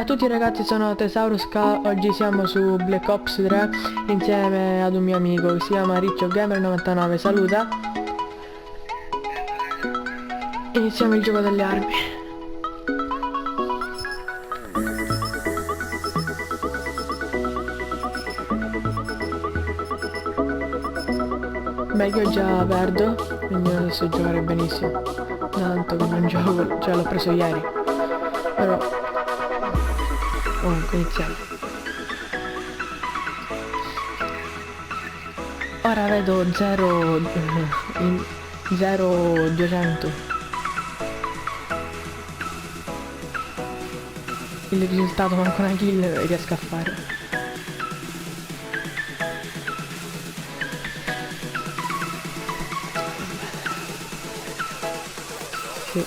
a tutti ragazzi, sono Thesaurus K, oggi siamo su Black Ops 3 insieme ad un mio amico che si chiama Riccio Gamer 99, saluta. Iniziamo il gioco delle armi. Beh, io già perdo, quindi non so giocare benissimo. Tanto che non gioco, cioè l'ho preso ieri. Però comunque iniziamo. Ora vedo 0 200. Il risultato manco una kill riesco a fare. Sì.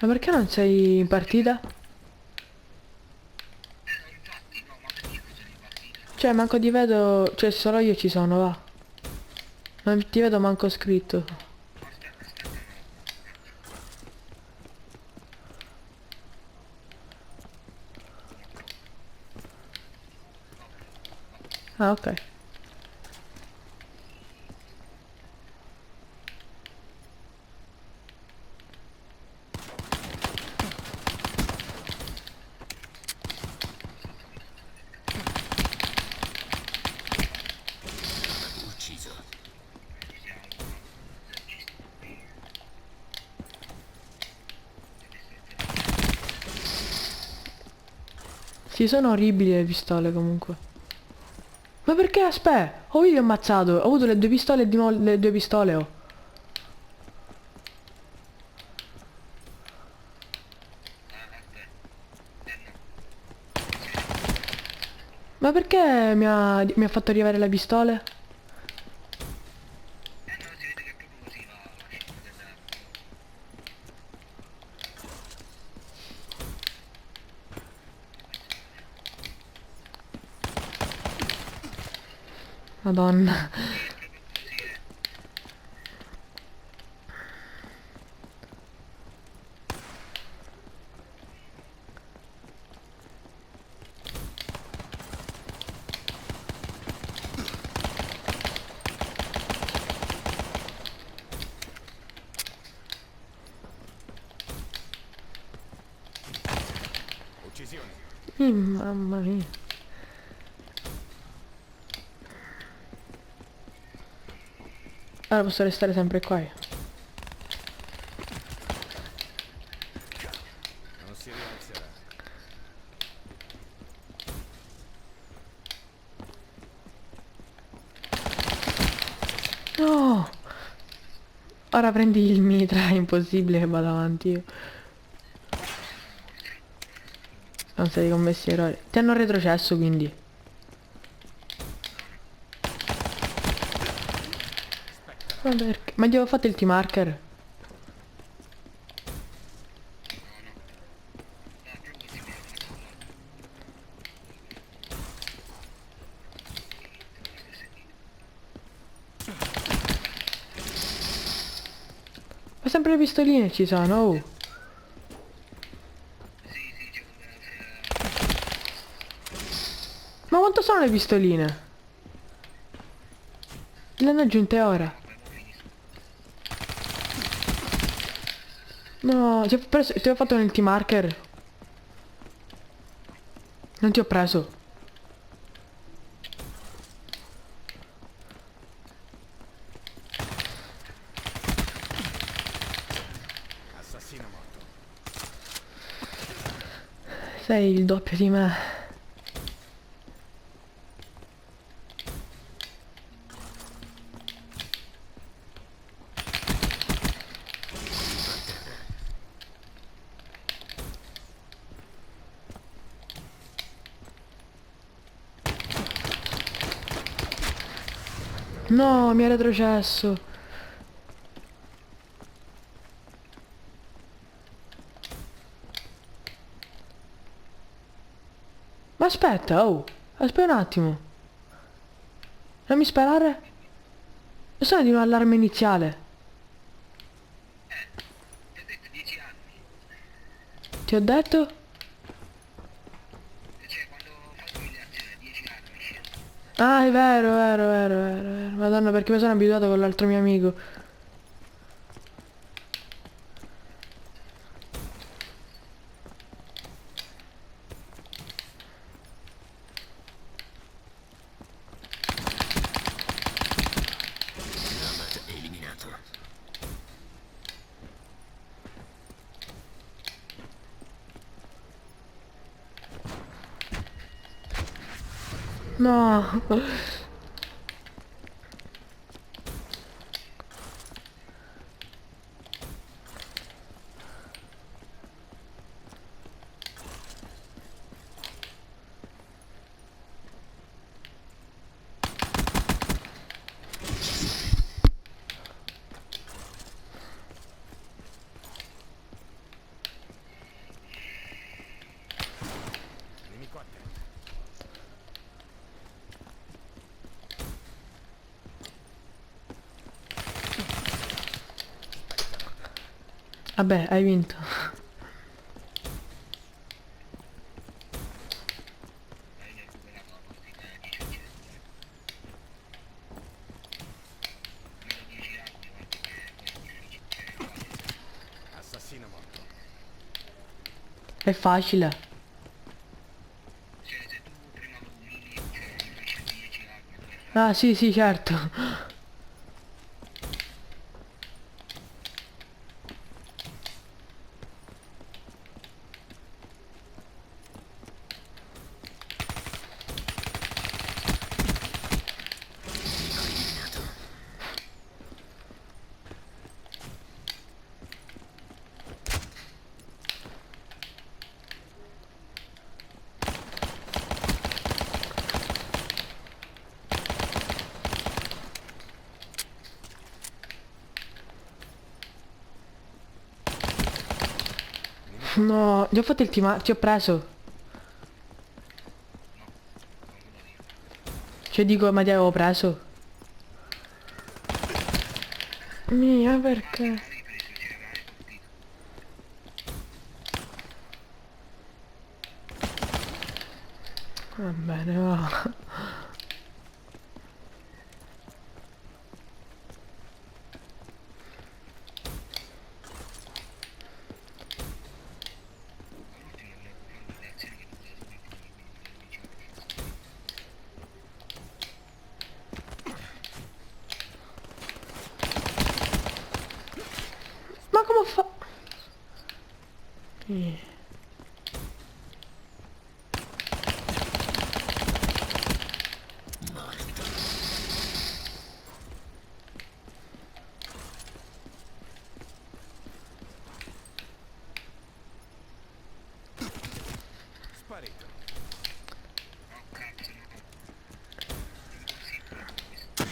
Ma perché non sei in partita? Cioè manco ti vedo, cioè solo io ci sono, va. Non ti vedo manco scritto. Ah, ok. Ucciso. Sì, sono orribili le pistole comunque. Ma perché aspetta? Ho io ammazzato, ho avuto le due pistole e di nuovo le due pistole ho. Ma perché mi ha fatto arrivare le pistole? No, si vede che proprio così va la scelta dell'arco. Madonna. Sì, è proprio così, Uccisione. Mamma mia. Allora posso restare sempre qua io. Non si rialzerà. No! Ora prendi il mitra, è impossibile che vada avanti io. Sono stati commessi errori. Ti hanno retrocesso quindi. Ma perché? Ma gli avevo fatto il T-marker. No, è proprio così, mi ha fatto Ma sempre le pistoline ci sono, oh. sì, sì, c'è come Ma quanto sono le pistoline? Le hanno aggiunte ora. vabbè, mo finisco. No, ti ho fatto nel T-marker. Non ti ho preso. Assassino morto. Sei il doppio di me. No, mi ha retrocesso. Ma aspetta, oh. Aspetta un attimo. Non mi sparare? E sono di un allarme iniziale. Ti ho detto 10 anni. Ti ho detto? Cioè, quando ho fatto l'umiliazione, 10 anni. Ah, è vero, vero, vero, vero, vero. Madonna, perché mi sono abituato con l'altro mio amico. No. Nemico attento. Vabbè, hai vinto. Hai recuperato la partita 10 a 100. Meno 10 armi, guarda che è difficile. Assassino morto. È facile. Cioè, se tu prima lo umili, cioè gli fai scendere 10 armi, tu hai Ah, fatto. sì, sì, certo. Nemico attento. No, gli ho fatto il team, ti ho preso. No, non me lo dire. Cioè dico, ma ti avevo preso. Mia, Ma che perché? non avevi preso, cioè avevi colpito. Va bene, va. All'ultimo volevo fare delle azioni che non te le smettevi, quindi volevo vincere abbastanza. Ma come fa? Eh. Sparito. Oh cazzo, no. Impossibile con questo.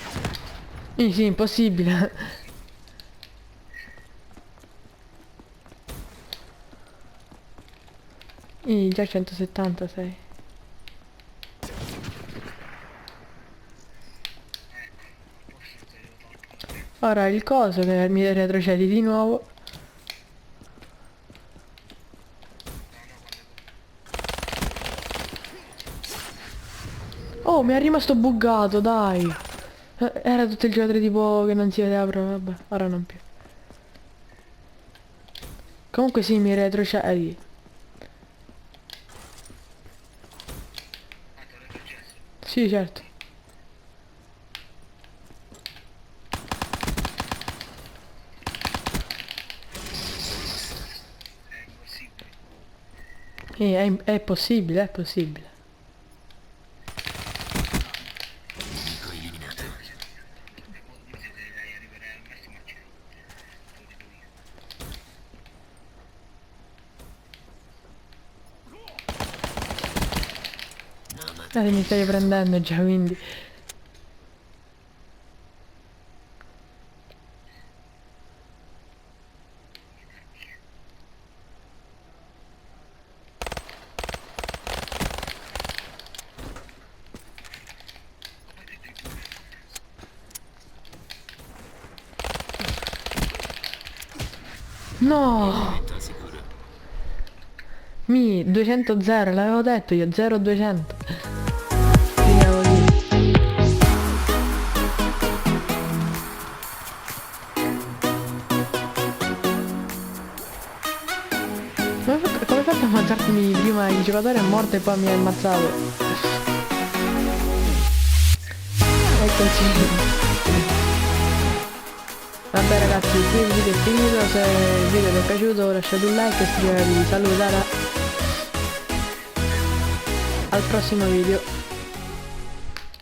Sì, impossibile. Impossibile. Già 176. Forse devo fare un po' di... Ora il coso che mi retrocedi di nuovo. No, no, quando... Oh, mi è rimasto buggato, dai. Era tutto il giocatore tipo che non si vedeva proprio, vabbè, ora non più. Comunque sì, mi retrocedi. Ah, te l'ho retrocesso? Sì, certo. È impossibile. È possibile, è possibile. E poi se devi arrivare al massimo a 100. Te lo dico io. Mi stai prendendo già, quindi. No! Mi 200 0, l'avevo detto io, 0 200. Finiamo lì. Come hai fatto a ammazzarmi prima il giocatore è morto e poi mi hai ammazzato? Eccoci. Vabbè ragazzi, qui il video è finito, se il video vi è piaciuto lasciate un like e iscrivetevi, salutare al prossimo video.